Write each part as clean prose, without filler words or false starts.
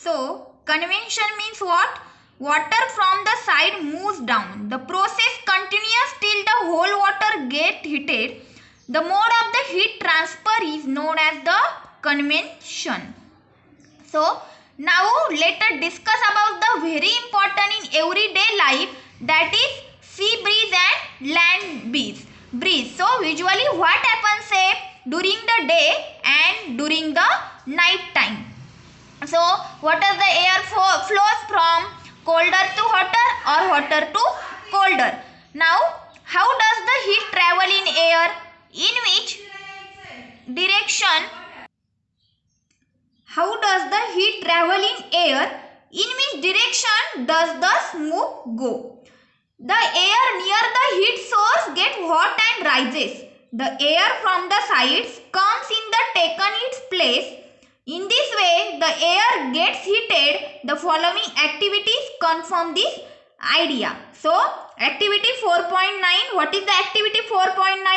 So convection means what? Water from the side moves down. The process continues till the whole water get heated. The mode of the heat transfer is known as the convection. So now let us discuss about the very important in everyday life, that is sea breeze and land breeze. So usually what happens say during the day and during the night time. So what is the air flows from colder to hotter or hotter to colder. Now how does the heat travel in air? In which direction? How does the heat travel in air? In which direction does the smoke go? The air near the heat source gets hot and rises. The air from the sides comes in the taken its place. In this way, the air gets heated. The following activities confirm this idea. So, activity 4.9. What is the activity 4.9?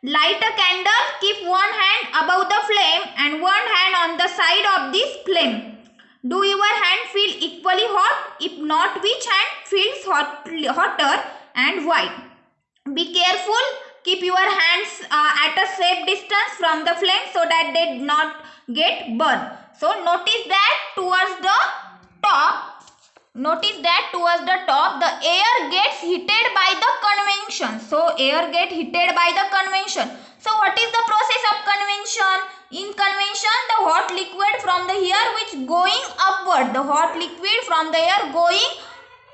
Light a candle, keep one hand above the flame and one hand on the side of this flame. Do your hand feel equally hot? If not, which hand feels hotter and why? Be careful. Keep your hands at a safe distance from the flame so that they do not get burned. So notice that towards the top, the air gets heated by the convection. So air get heated by the convection. So what is the process of convection? In convection, the hot liquid from the air which going upward. The hot liquid from the air going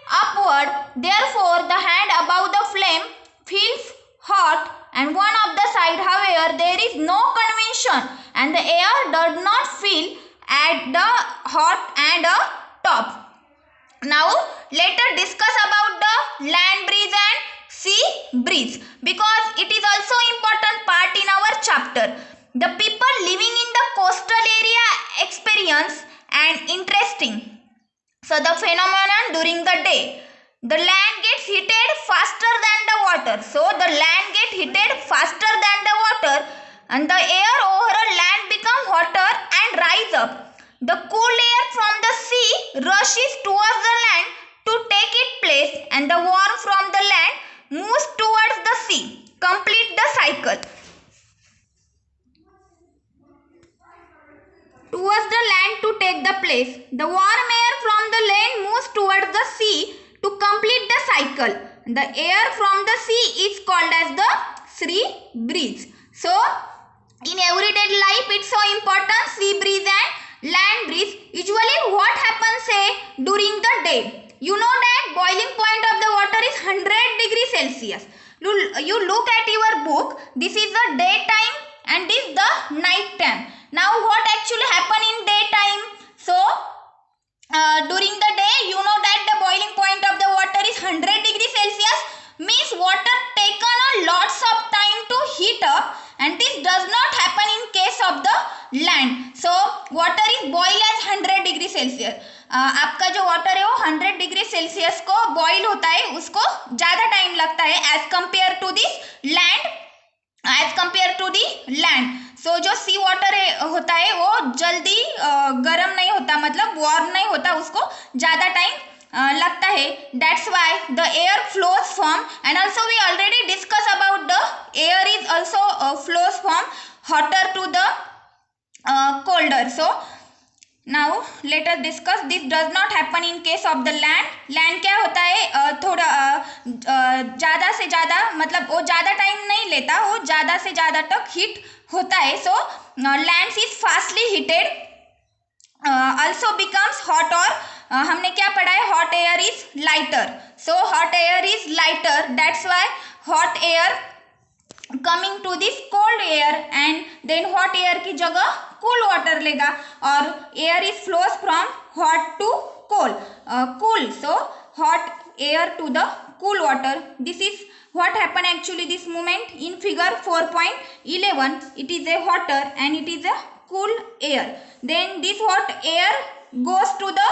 upward. Therefore, the hand above the flame feels hot and one of the side, however, there is no convection and the air does not feel at the hot and top. Now let us discuss about the land breeze and sea breeze, because it is also important part in our chapter. The people living in the coastal area experience an interesting. So the phenomenon during the day, the land gets heated faster than the water. So the land gets heated faster than the water and the air over a land become hotter and rise up. The cool air from the sea rushes towards the land to take its place and the warm from the land moves towards the sea. Complete the cycle. Towards the land to take the place. The warm air from the land moves towards the sea to complete the cycle. The air from the sea is called as the sea breeze. So in everyday life it's so important, sea breeze and land breeze. Usually what happens say during the day? You know that boiling point of the water is 100 degrees Celsius. You look at your book. This is the daytime and this is the night time. Now what actually happen in daytime? So during the day you know that the boiling point of the water is 100 degrees Celsius, means water taken a lots of time to heat up and this does not happen in case of the land. So water is boil as 100 degree Celsius. आपका जो water है वो 100 degree Celsius को boil होता है, उसको ज़्यादा time लगता है as compared to this land. So जो सी वाटर होता है वो जल्दी गर्म नहीं होता, मतलब वार्म नहीं होता, उसको ज़्यादा टाइम लगता है. That's why the air flows from, and also we already discuss about the air is also flows from hotter to the colder. So now let us discuss, this does not happen in case of the land. land क्या होता है, थोड़ा ज़्यादा से ज़्यादा, मतलब वो ज़्यादा टाइम नहीं लेता, वो ज़्यादा से ज़्यादा तक हीट होता है. So land is fastly heated, also becomes hot, और हमने क्या पढ़ा है, hot air is lighter. So hot air is lighter, that's why hot air coming to this cold air and then hot air की जगह cool water लेगा, और air is flows from hot to cool. So hot air to the cool water. This is what happen actually, this movement in figure 4.11. It is a hotter and it is a cool air. Then this hot air goes to the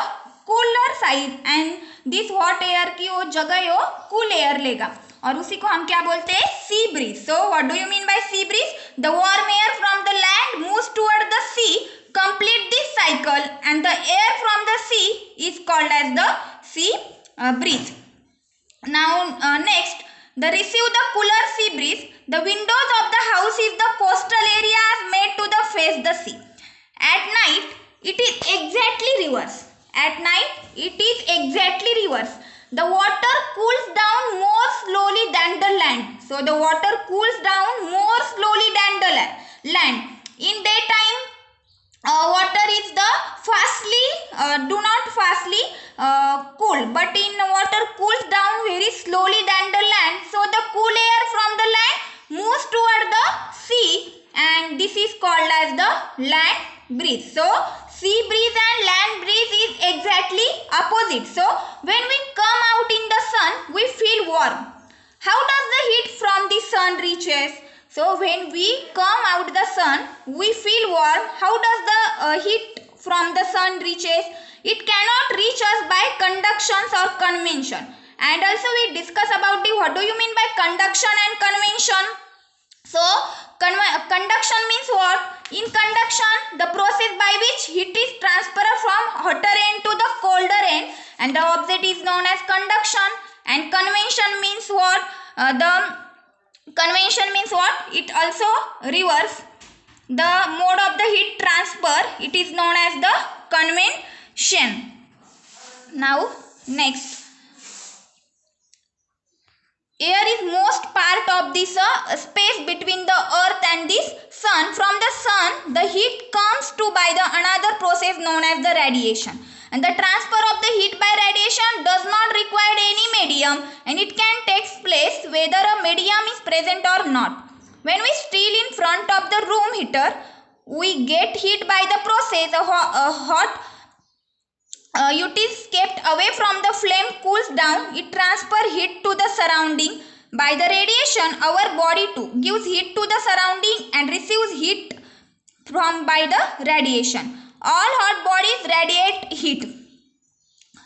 cooler side and this hot air की वो जगह वो cool air लेगा, और उसी को हम क्या बोलते हैं, sea breeze. So what do you mean by sea breeze? The warm air from the land moves toward the sea complete this cycle, and the air from the sea is called as the sea breeze. Now next, the receive the cooler sea breeze. The windows of the house is the coastal areas made to the face the sea. At night it is exactly reverse. At night it is exactly reverse. The water cools down more slowly than the land. So the water cools down more slowly than the land. In daytime, water is the do not fastly cool, but in water cools down very slowly than the land. So the cool air from the land moves toward the sea, and this is called as the land breeze. So sea breeze and land breeze is exactly opposite. So when we come out in the sun, we feel warm. How does the heat from the sun reaches? So when we come out the sun, we feel warm. How does the heat from the sun reaches? It cannot reach us by conductions or convention. And also we discuss about the what do you mean by conduction and convention. So conduction means what? In conduction, the process by which heat is transferred from hotter end to the colder end, and the object is known as conduction. And convention means what? Convention means what? It also reverse the mode of the heat transfer. It is known as the convention. Now next, air is most part of this space between the earth and this sun. From the sun, the heat comes to by the another process known as the radiation. And the transfer of the heat by radiation does not require any medium, and it can take place whether a medium is present or not. When we steal in front of the room heater, we get heat by the process. A hot it is kept away from the flame, cools down, it transfers heat to the surrounding. By the radiation, our body too gives heat to the surrounding and receives heat from by the radiation. All hot bodies radiate heat.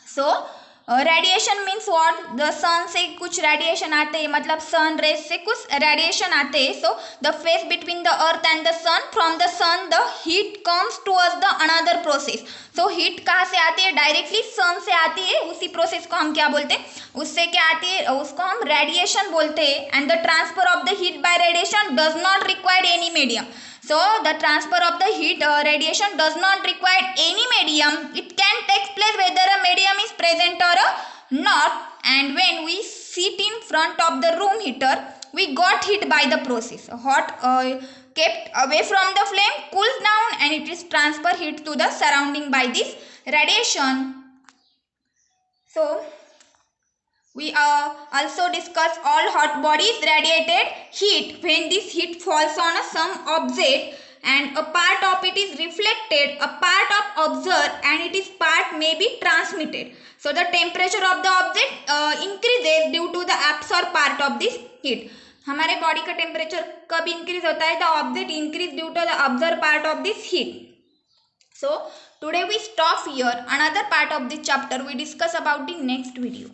So radiation means what? The sun से कुछ radiation आते हैं, मतलब sun rays से कुछ radiation आते हैं. So the face between the earth and the sun, from the sun the heat comes to us the another process. So heat कहाँ से आती है? डायरेक्टली सन से आती है. उसी प्रोसेस को हम क्या बोलते हैं? उससे क्या आती है? उसको हम रेडिएशन बोलते हैं. And the transfer of the heat bye radiation does not require any medium. So the transfer of the heat radiation does not require any medium. It can take place whether a medium is present or not. And when we sit in front of the room heater, we got heat by the process. Hot kept away from the flame, cools down, and it is transfer heat to the surrounding by this radiation. So we also discuss all hot bodies radiated heat. When this heat falls on some object and a part of it is reflected, a part of observed, and it is part may be transmitted. So the temperature of the object increases due to the absorbed part of this heat. हमारे body का temperature कब increase होता है? The object increase due to the observe part of this heat. So today we stop here. Another part of this chapter we discuss about the next video.